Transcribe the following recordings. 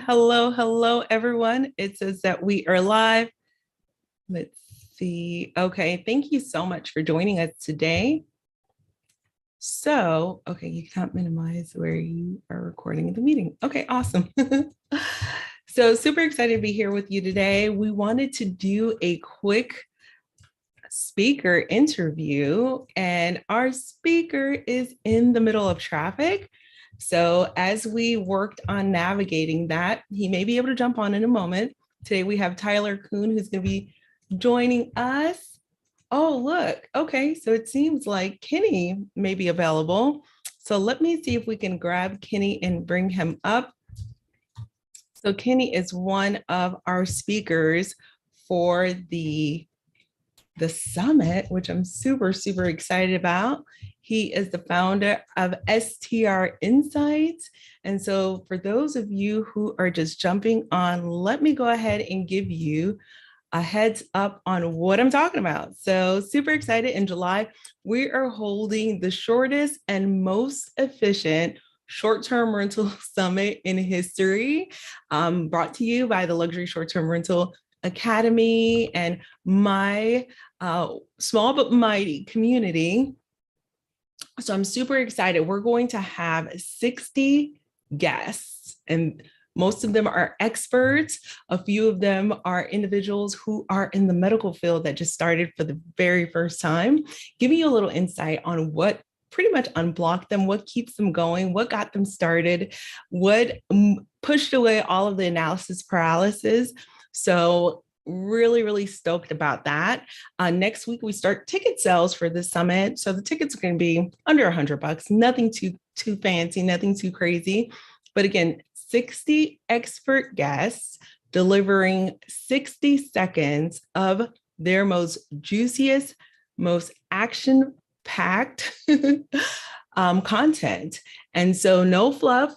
Hello, hello, everyone. It says that we are live. Let's see. Okay, thank you so much for joining us today. So, okay, you can't minimize where you are recording the meeting. Okay, awesome. So, super excited to be here with you today. We wanted to do a quick speaker interview, and our speaker is in the middle of traffic. So, as we worked on navigating that, he may be able to jump on in a moment. Today, we have Tyler Kuhn, who's going to be joining us. Oh, look. Okay. So, it seems like Kenny may be available. So, let me see if we can grab Kenny and bring him up. So, Kenny is one of our speakers for the summit, which I'm super, super excited about. He is the founder of STR Insights. And so for those of you who are just jumping on, let me go ahead and give you a heads up on what I'm talking about. So super excited. In July, we are holding the shortest and most efficient short-term rental summit in history, brought to you by the Luxury Short-Term Rental Academy and my small but mighty community. So I'm super excited. We're going to have 60 guests, and most of them are experts. A few of them are individuals who are in the medical field that just started for the very first time, giving you a little insight on what pretty much unblocked them, what keeps them going, what got them started, what pushed away all of the analysis paralysis. So really, really stoked about that. Next week, we start ticket sales for the summit. So the tickets are going to be under $100, nothing too fancy, nothing too crazy. But again, 60 expert guests delivering 60 seconds of their most juiciest, most action-packed content. And so no fluff.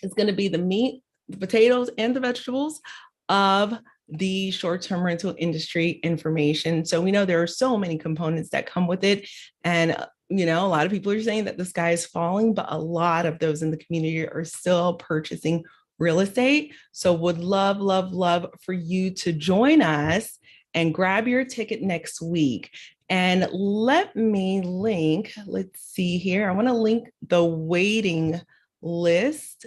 It's going to be the meat, the potatoes, and the vegetables of the short-term rental industry information. So we know there are so many components that come with it. And, a lot of people are saying that the sky is falling, but a lot of those in the community are still purchasing real estate. So would love, love, love for you to join us and grab your ticket next week. And let me link, let's see here. I want to link the waiting list.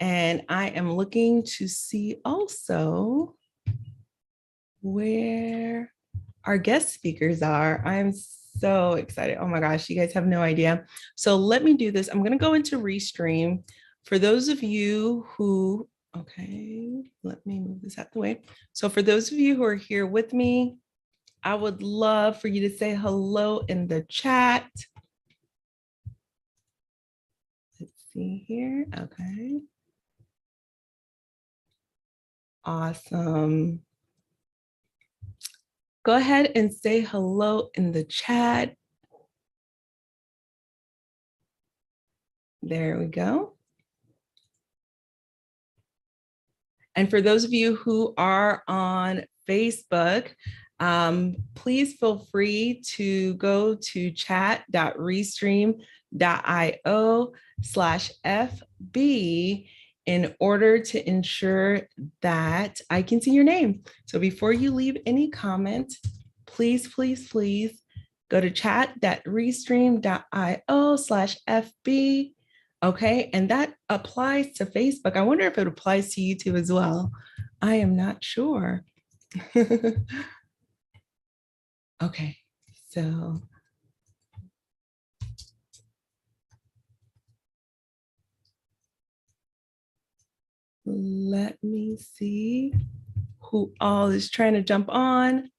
And I am looking to see also where our guest speakers are. I'm so excited. Oh my gosh, you guys have no idea. So let me do this. I'm going to go into Restream. For those of you who, okay, let me move this out the way. So for those of you who are here with me, I would love for you to say hello in the chat. Let's see here. Okay. Awesome. Go ahead and say hello in the chat. There we go. And for those of you who are on Facebook, please feel free to go to chat.restream.io/FB in order to ensure that I can see your name. So before you leave any comment, please, please, please go to chat.restream.io/FB. Okay, and that applies to Facebook. I wonder if it applies to YouTube as well. I am not sure. Okay, so let me see who all is trying to jump on.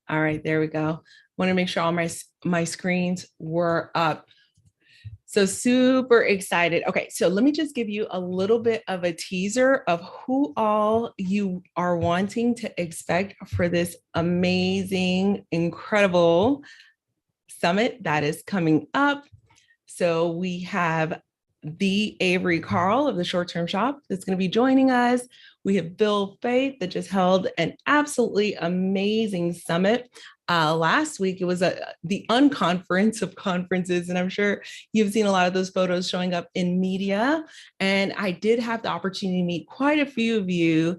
All right, there we go. Want to make sure all my screens were up. So super excited. Okay, so let me just give you a little bit of a teaser of who all you are wanting to expect for this amazing, incredible summit that is coming up. So we have the Avery Carl of the Short Term Shop that's going to be joining us. We have Bill Faith that just held an absolutely amazing summit last week. It was the unconference of conferences, and I'm sure you've seen a lot of those photos showing up in media. And I did have the opportunity to meet quite a few of you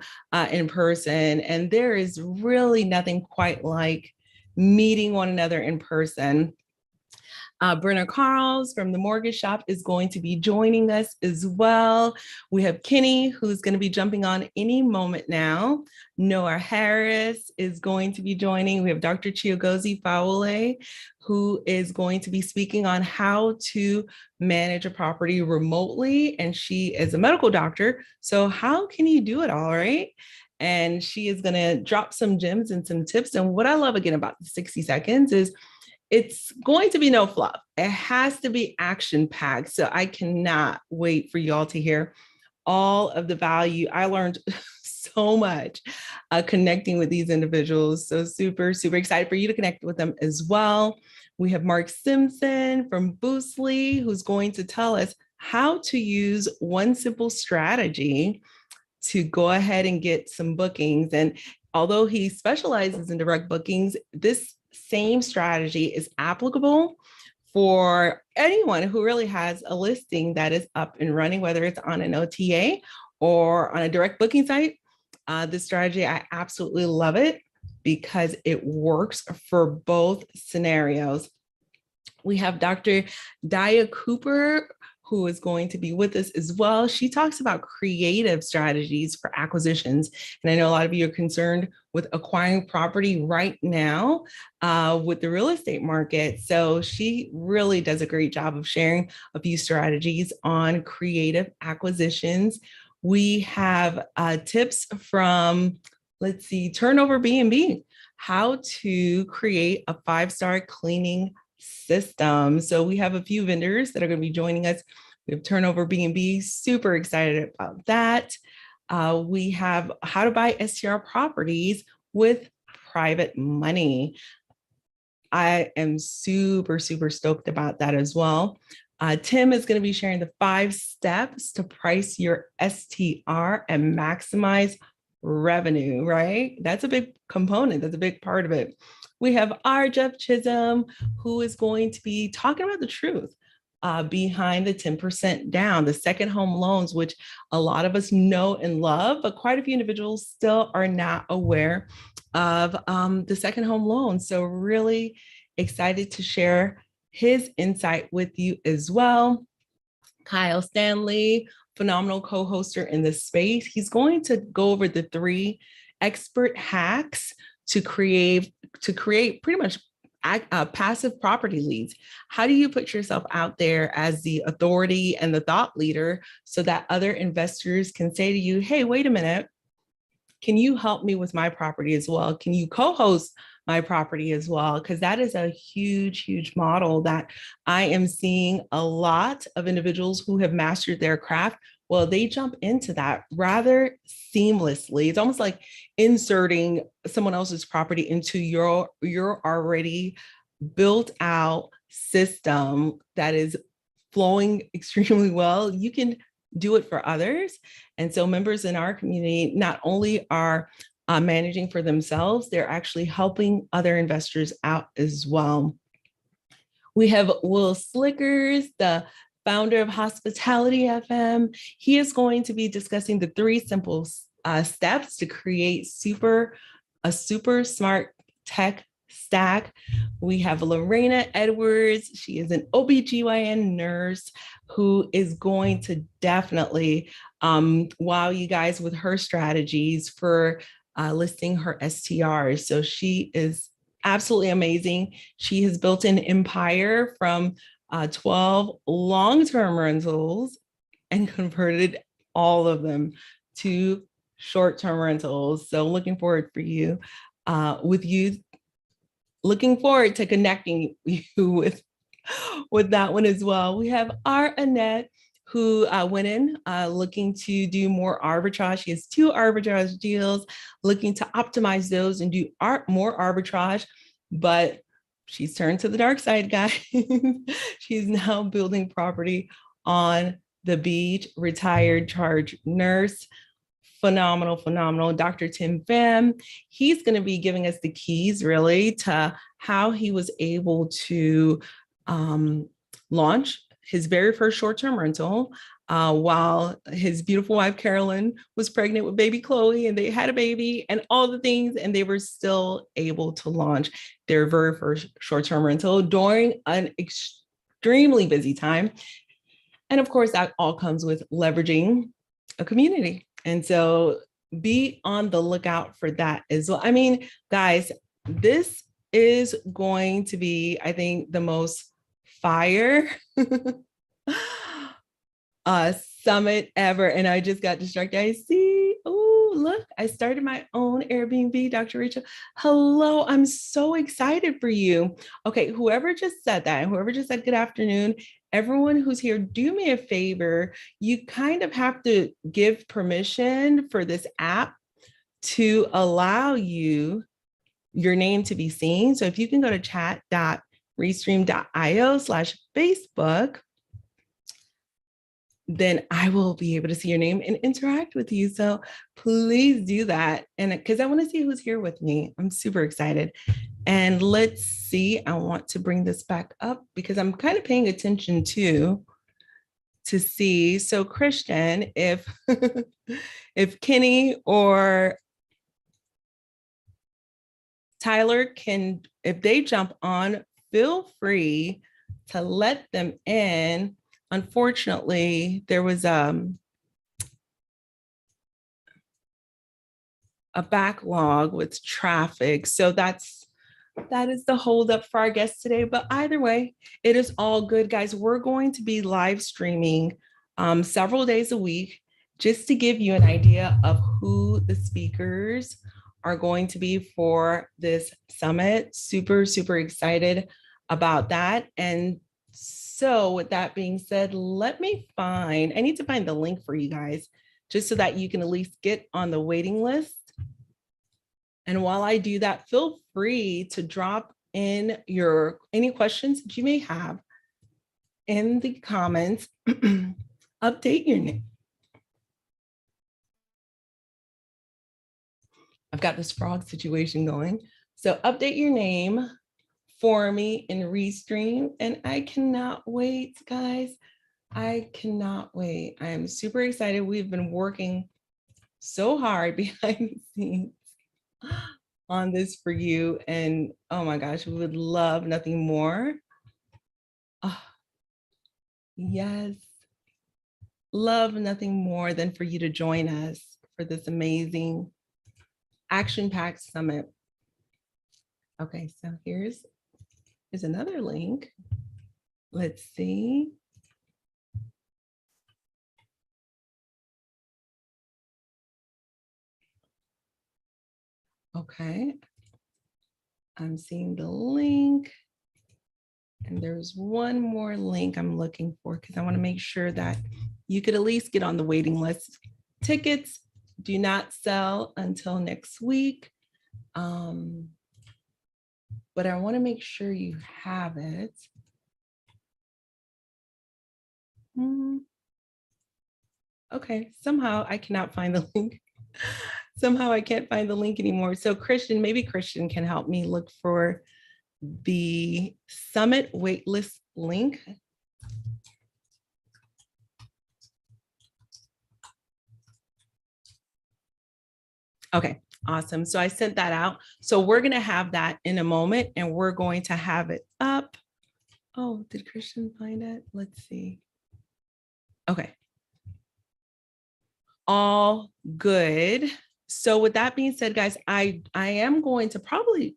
in person, and there is really nothing quite like meeting one another in person. Brenner Carls from the Mortgage Shop is going to be joining us as well. We have Kenny, who's going to be jumping on any moment now. Noah Harris is going to be joining. We have Dr. Chiagozi Faule, who is going to be speaking on how to manage a property remotely. And she is a medical doctor. So how can you do it all, right? And she is going to drop some gems and some tips. And what I love again about the 60 seconds is it's going to be no fluff. It has to be action packed. So I cannot wait for y'all to hear all of the value. I learned so much connecting with these individuals. So super, super excited for you to connect with them as well. We have Mark Simpson from Boostly, who's going to tell us how to use one simple strategy to go ahead and get some bookings. And although he specializes in direct bookings, this same strategy is applicable for anyone who really has a listing that is up and running, whether it's on an OTA or on a direct booking site. This strategy, I absolutely love it because it works for both scenarios. We have Dr. Dia Cooper, who is going to be with us as well. She talks about creative strategies for acquisitions. And I know a lot of you are concerned with acquiring property right now with the real estate market. So she really does a great job of sharing a few strategies on creative acquisitions. We have tips from, let's see, Turnover B&B, how to create a 5-star cleaning system. So we have a few vendors that are going to be joining us. We have Turnover B&B, super excited about that. We have how to buy STR properties with private money. I am super, super stoked about that as well. Tim is going to be sharing the 5 steps to price your STR and maximize revenue, right? That's a big component. That's a big part of it. We have our Jeff Chisholm, who is going to be talking about the truth behind the 10% down, the second home loans, which a lot of us know and love, but quite a few individuals still are not aware of the second home loan. So really excited to share his insight with you as well. Kyle Stanley, phenomenal co-hoster in this space. He's going to go over the 3 expert hacks to create pretty much passive property leads. How do you put yourself out there as the authority and the thought leader so that other investors can say to you, hey, wait a minute, can you help me with my property as well? Can you co-host my property as well? Because that is a huge, huge model that I am seeing a lot of individuals who have mastered their craft. Well, they jump into that rather seamlessly. It's almost like inserting someone else's property into your already built out system that is flowing extremely well. You can do it for others. And so members in our community not only are managing for themselves, they're actually helping other investors out as well. We have Will Slickers, the founder of Hospitality FM. He is going to be discussing the 3 simple steps to create a super smart tech stack. We have Lorena Edwards. She is an OBGYN nurse who is going to definitely wow you guys with her strategies for listing her STRs. So she is absolutely amazing. She has built an empire from 12 long-term rentals and converted all of them to short-term rentals. So looking forward to connecting you with that one as well. We have our Annette, who went in looking to do more arbitrage. She has 2 arbitrage deals, looking to optimize those and do more arbitrage, but she's turned to the dark side, guys. She's now building property on the beach, retired charge nurse, phenomenal. Dr. Tim Pham, he's going to be giving us the keys really to how he was able to launch his very first short-term rental while his beautiful wife, Carolyn, was pregnant with baby Chloe, and they had a baby and all the things, and they were still able to launch their very first short-term rental during an extremely busy time. And of course, that all comes with leveraging a community. And so be on the lookout for that as well. I mean, guys, this is going to be, I think, the most fire summit ever. And I just got distracted. I see, oh, look, I started my own Airbnb, Dr. Rachel. Hello, I'm so excited for you. Okay, whoever just said that, whoever just said good afternoon, everyone who's here, do me a favor. You kind of have to give permission for this app to allow you your name to be seen. So if you can go to chat.restream.io/Facebook, then I will be able to see your name and interact with you. So please do that. And because I want to see who's here with me. I'm super excited. And let's see, I want to bring this back up because I'm kind of paying attention to see. So Christian, if if Kenny or Tyler can, if they jump on, feel free to let them in. Unfortunately, there was a backlog with traffic. So that is the holdup for our guests today. But either way, it is all good, guys. We're going to be live streaming several days a week just to give you an idea of who the speakers are going to be for this summit. Super excited about that. And so with that being said, I need to find the link for you guys just so that you can at least get on the waiting list. And while I do that, feel free to drop in any questions that you may have in the comments. Update your name. I've got this frog situation going. So update your name for me in Restream. And I cannot wait, guys. I cannot wait. I am super excited. We've been working so hard behind the scenes on this for you. And oh my gosh, we would love nothing more. Oh, yes. Love nothing more than for you to join us for this amazing action-packed summit. Okay, so here's another link. Let's see. Okay, I'm seeing the link. And there's one more link I'm looking for because I want to make sure that you could at least get on the waiting list. Tickets do not sell until next week. But I want to make sure you have it. Okay, somehow I cannot find the link. Somehow I can't find the link anymore. So Christian, maybe Christian can help me look for the summit waitlist link. Okay, awesome. So I sent that out. So we're going to have that in a moment and we're going to have it up. Oh, did Christian find it? Let's see. Okay. All good. So with that being said, guys, I am going to probably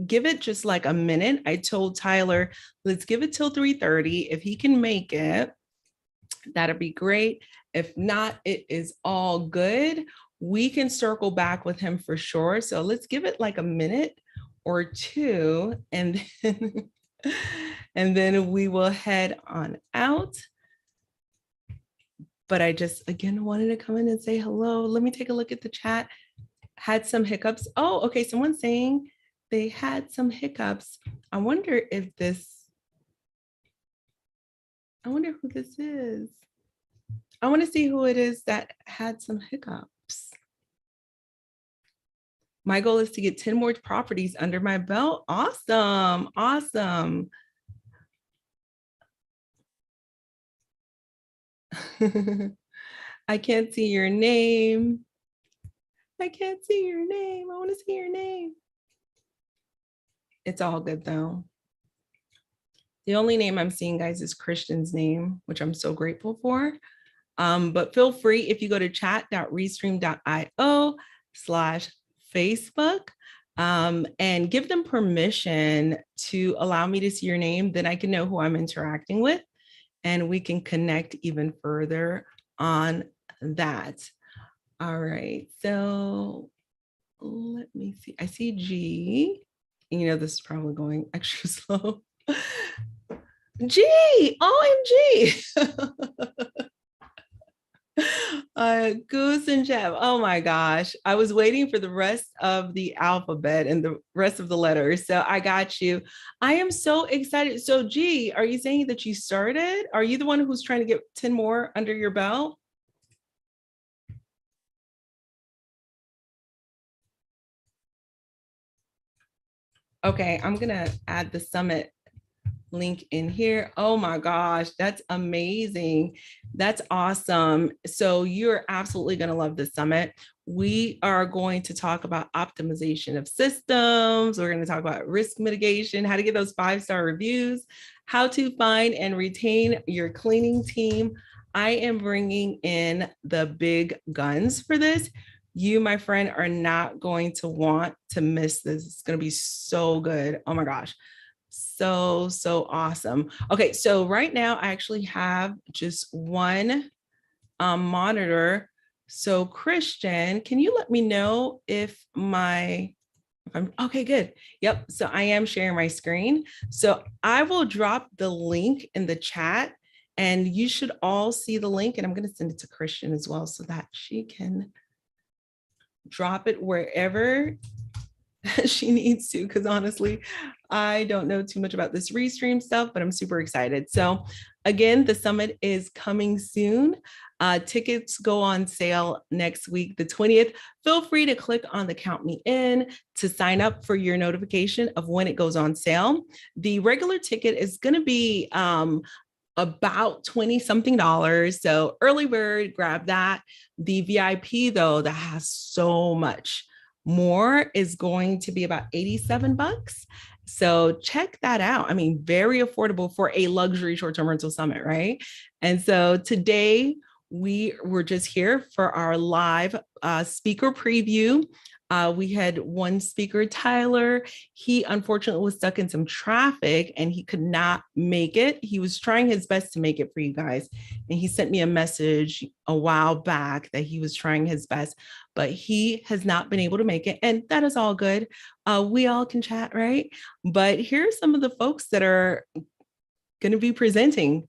give it just like a minute. I told Tyler, let's give it till 3:30. If he can make it, that'd be great. If not, it is all good. We can circle back with him for sure. So let's give it like a minute or two, and then, and then we will head on out. But I just, again, wanted to come in and say hello. Let me take a look at the chat. Had some hiccups. Oh, okay. Someone's saying they had some hiccups. I wonder who this is. I want to see who it is that had some hiccups. My goal is to get 10 more properties under my belt. Awesome. Awesome. I can't see your name. I can't see your name. I want to see your name. It's all good though. The only name I'm seeing, guys, is Christian's name, which I'm so grateful for. But feel free if you go to chat.restream.io/Facebook and give them permission to allow me to see your name, then I can know who I'm interacting with and we can connect even further on that. All right, so let me see. I see G. You know, this is probably going extra slow. G, OMG. Goose and Jeff. Oh my gosh. I was waiting for the rest of the alphabet and the rest of the letters. So I got you. I am so excited. So G, are you saying that you started? Are you the one who's trying to get 10 more under your belt? Okay, I'm gonna add the summit link in here. Oh my gosh, that's amazing. That's awesome. So you're absolutely going to love the summit. We are going to talk about optimization of systems. We're going to talk about risk mitigation, how to get those 5-star reviews, how to find and retain your cleaning team. I am bringing in the big guns for this. You, my friend, are not going to want to miss this. It's going to be so good. Oh my gosh. So awesome. Okay, so right now I actually have just one monitor. So Christian, can you let me know if I'm okay, good. Yep, so I am sharing my screen. So I will drop the link in the chat and you should all see the link, and I'm going to send it to Christian as well so that she can drop it wherever she needs to, because honestly, I don't know too much about this Restream stuff, but I'm super excited. So again, the summit is coming soon. Tickets go on sale next week, the 20th. Feel free to click on the Count Me In to sign up for your notification of when it goes on sale. The regular ticket is going to be about 20 something dollars. So early bird, grab that. The VIP though, that has so much more, is going to be about 87 bucks. So check that out. I mean, very affordable for a luxury short-term rental summit, right? And so today we were just here for our live speaker preview. We had one speaker, Tyler. He unfortunately was stuck in some traffic and he could not make it. He was trying his best to make it for you guys. And he sent me a message a while back that he was trying his best, but he has not been able to make it. And that is all good. We all can chat, right? But here's some of the folks that are going to be presenting.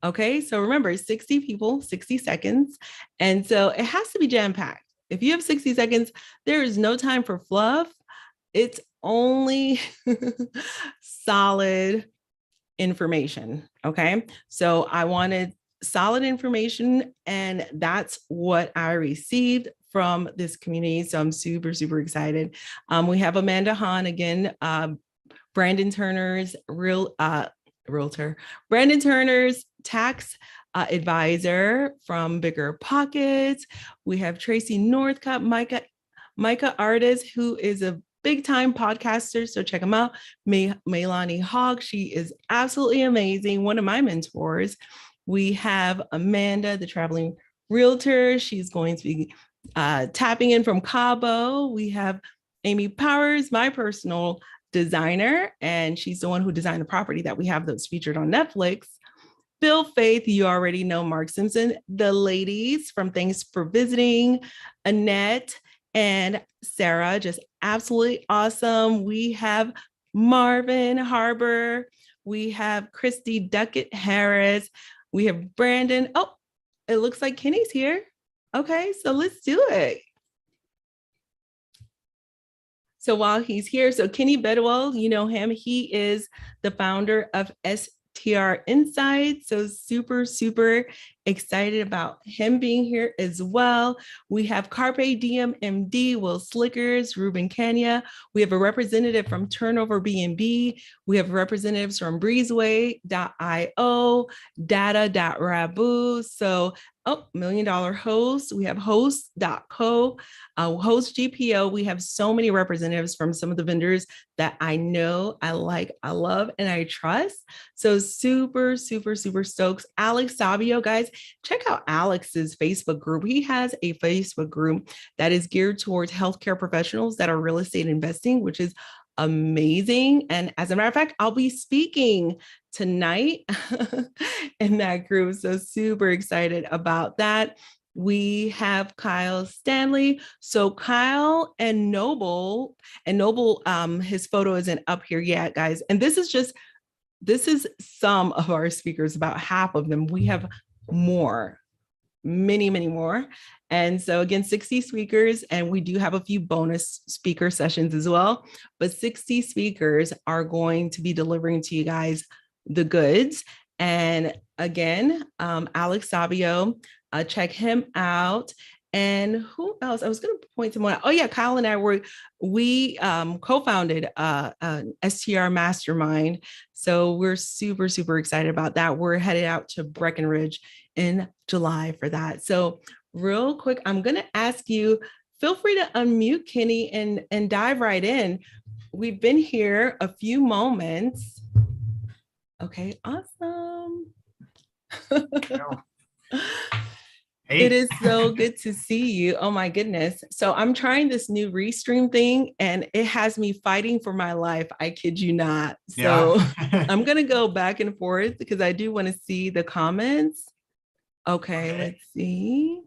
Okay, so remember, 60 people, 60 seconds. And so it has to be jam-packed. If you have 60 seconds, there is no time for fluff. It's only solid information. Okay. So I wanted solid information, and that's what I received from this community. So I'm super excited. We have Amanda Hahn again, Brandon Turner's realtor, Brandon Turner's tax advisor from Bigger Pockets. We have Tracy Northcutt, Micah Artist, who is a big time podcaster. So check them out. Melanie Hogg, she is absolutely amazing. One of my mentors. We have Amanda, the traveling realtor. She's going to be tapping in from Cabo. We have Amy Powers, my personal designer, and she's the one who designed the property that we have that's featured on Netflix. Bill Faith, you already know. Mark Simpson, the ladies from Thanks for Visiting, Annette and Sarah, just absolutely awesome. We have Marvin Harbor. We have Christy Duckett Harris. We have Brandon. Oh, it looks like Kenny's here. Okay, so let's do it. So while he's here, so Kenny Bedwell, you know him. He is the founder of STR Insight. So super Excited about him being here as well. We have Carpe Diem MD, Will Slickers, Ruben Kenya. We have a representative from Turnover B&B. We have representatives from Breezeway.io, Data.Rabu. So, $1 Million Host. We have host.co, host GPO. We have so many representatives from some of the vendors that I know, I like, I love, and I trust. So super, super, super stoked. Alex Sabio, guys, check out Alex's Facebook group. He has a Facebook group that is geared towards healthcare professionals that are real estate investing, which is amazing. And as a matter of fact, I'll be speaking tonight in that group. So super excited about that. We have Kyle Stanley. So Kyle and Noble, his photo isn't up here yet, guys. And this is some of our speakers, about half of them. We have more, many, many more. And so again, 60 speakers, and we do have a few bonus speaker sessions as well, but 60 speakers are going to be delivering to you guys the goods. And again, Alex Sabio, check him out. And who else? I was going to point to one. Oh yeah, Kyle and I we co-founded an STR mastermind. So we're super, super excited about that. We're headed out to Breckenridge in July for that. So real quick, I'm going to ask you, feel free to unmute, Kenny, and dive right in. We've been here a few moments. Okay, awesome. Hey. It is so good to see you. Oh my goodness. So I'm trying this new Restream thing and it has me fighting for my life. I kid you not. So yeah. I'm going to go back and forth because I do want to see the comments. Okay. Let's see.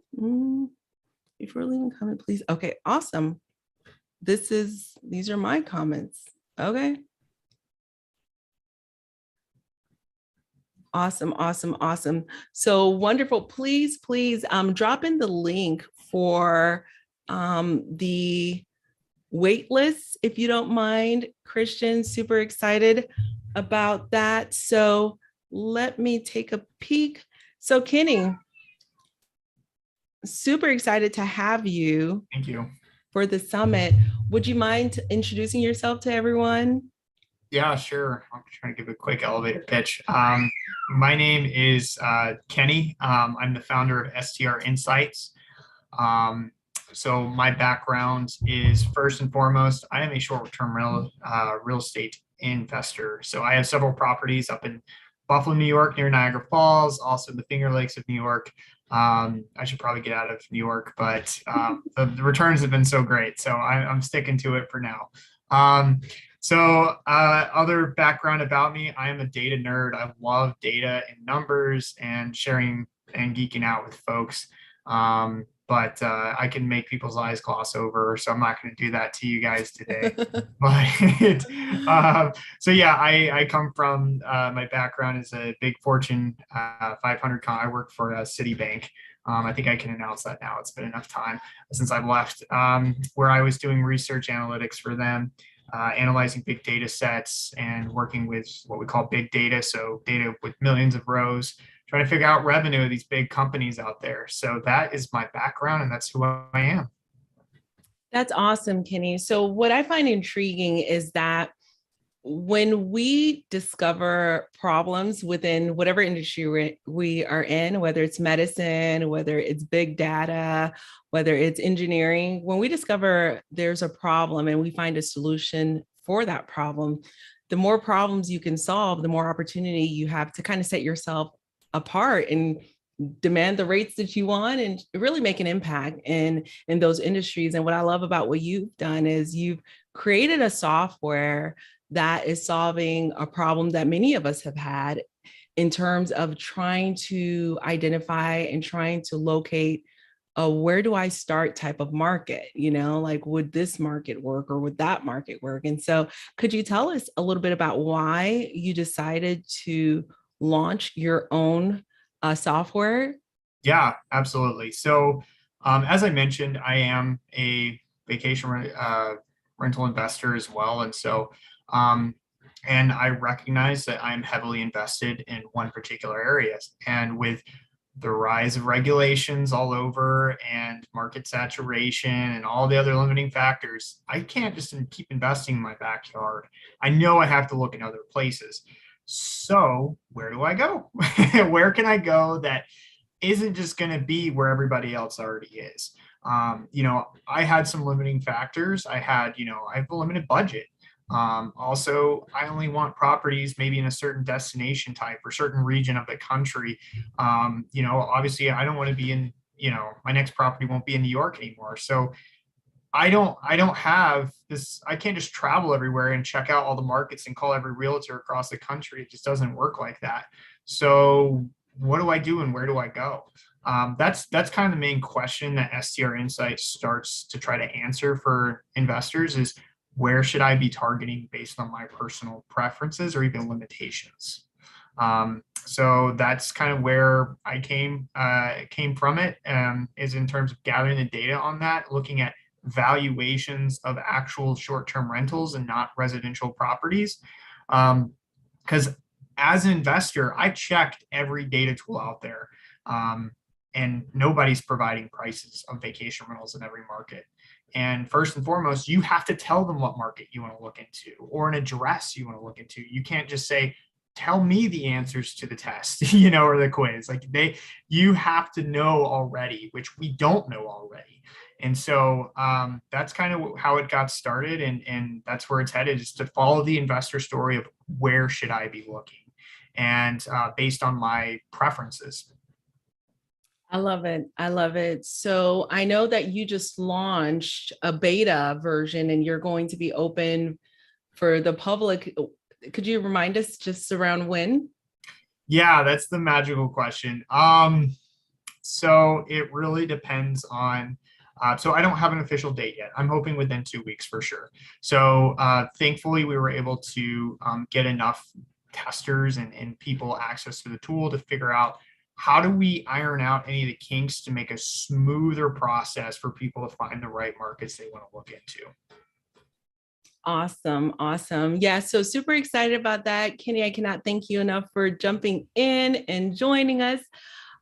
Before leaving a comment, please. Okay, awesome. These are my comments. Okay. Awesome, awesome, awesome. So wonderful. Please, please drop in the link for the wait list, if you don't mind. Christian, super excited about that. So let me take a peek. So Kenny, super excited to have you. Thank you. For the summit. Would you mind introducing yourself to everyone? Yeah, sure. I'm trying to give a quick elevator pitch. My name is Kenny. I'm the founder of STR Insights. So my background is, first and foremost, I am a short-term real estate investor. So I have several properties up in Buffalo, New York, near Niagara Falls, also the Finger Lakes of New York. I should probably get out of New York, but the returns have been so great. So I'm sticking to it for now. So other background about me, I am a data nerd. I love data and numbers and sharing and geeking out with folks. But I can make people's eyes gloss over, so I'm not going to do that to you guys today. But so yeah, I come from, my background is a big Fortune 500. I work for Citibank. I think I can announce that now. It's been enough time since I've left, where I was doing research analytics for them. Analyzing big data sets and working with what we call big data. So data with millions of rows, trying to figure out revenue of these big companies out there. So that is my background and that's who I am. That's awesome, Kenny. So what I find intriguing is that when we discover problems within whatever industry we are in, whether it's medicine, whether it's big data, whether it's engineering, when we discover there's a problem and we find a solution for that problem, the more problems you can solve, the more opportunity you have to kind of set yourself apart and demand the rates that you want and really make an impact in those industries. And what I love about what you've done is you've created a software that is solving a problem that many of us have had in terms of trying to identify and trying to locate a where do I start type of market, like would this market work or would that market work? And so could you tell us a little bit about why you decided to launch your own software? Yeah, absolutely. So as I mentioned, I am a vacation rental investor as well. And so and I recognize that I'm heavily invested in one particular area. And with the rise of regulations all over and market saturation and all the other limiting factors, I can't just keep investing in my backyard. I know I have to look in other places. So where do I go? Where can I go that isn't just going to be where everybody else already is? I had some limiting factors. I have a limited budget. Also, I only want properties maybe in a certain destination type or certain region of the country. Obviously, I don't want to be in, my next property won't be in New York anymore. So I don't have this. I can't just travel everywhere and check out all the markets and call every realtor across the country. It just doesn't work like that. So what do I do and where do I go? That's kind of the main question that STR Insights starts to try to answer for investors is where should I be targeting based on my personal preferences or even limitations? So that's kind of where I came from it, is in terms of gathering the data on that, looking at valuations of actual short-term rentals and not residential properties. Because as an investor, I checked every data tool out there, and nobody's providing prices of vacation rentals in every market. And first and foremost, you have to tell them what market you want to look into or an address you want to look into. You can't just say, tell me the answers to the test, or the quiz. You have to know already, which we don't know already. And so that's kind of how it got started. And that's where it's headed, is to follow the investor story of where should I be looking, and based on my preferences. I love it. I love it. So I know that you just launched a beta version and you're going to be open for the public. Could you remind us just around when? Yeah, that's the magical question. So it really depends on, so I don't have an official date yet. I'm hoping within 2 weeks for sure. So thankfully we were able to get enough testers and people access to the tool to figure out how do we iron out any of the kinks to make a smoother process for people to find the right markets they want to look into. Awesome. Awesome. Yeah. So super excited about that. Kenny, I cannot thank you enough for jumping in and joining us.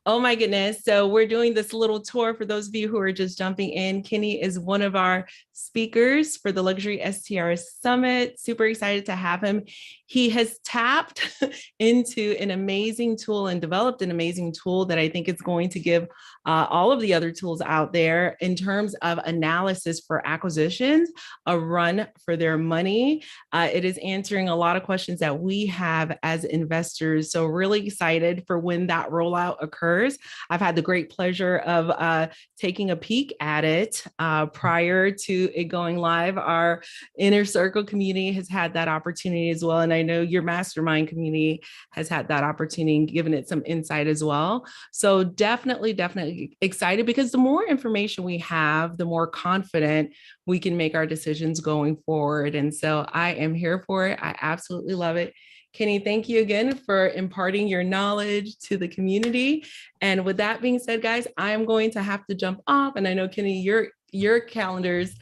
Oh my goodness. So we're doing this little tour for those of you who are just jumping in. Kenny is one of our speakers for the Luxury STR Summit. Super excited to have him. He has tapped into an amazing tool and developed an amazing tool that I think is going to give all of the other tools out there in terms of analysis for acquisitions a run for their money. It is answering a lot of questions that we have as investors. So really excited for when that rollout occurs. I've had the great pleasure of taking a peek at it prior to it going live. Our Inner Circle community has had that opportunity as well. And I know your mastermind community has had that opportunity and given it some insight as well. So definitely excited, because the more information we have, the more confident we can make our decisions going forward. And so I am here for it. I absolutely love it. Kenny, thank you again for imparting your knowledge to the community. And with that being said, guys, I am going to have to jump off. And I know, Kenny, your calendar's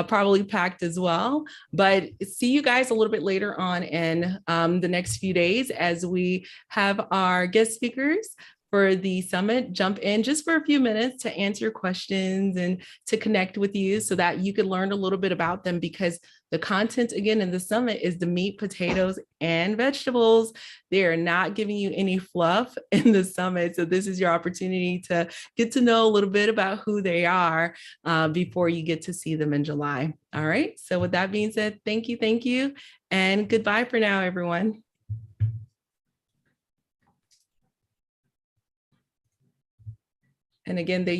probably packed as well. But see you guys a little bit later on in the next few days as we have our guest speakers for the summit jump in just for a few minutes to answer your questions and to connect with you so that you could learn a little bit about them, because the content again in the summit is the meat, potatoes, and vegetables. They are not giving you any fluff in the summit. So this is your opportunity to get to know a little bit about who they are before you get to see them in July. All right. So with that being said, thank you, and goodbye for now, everyone. And again, they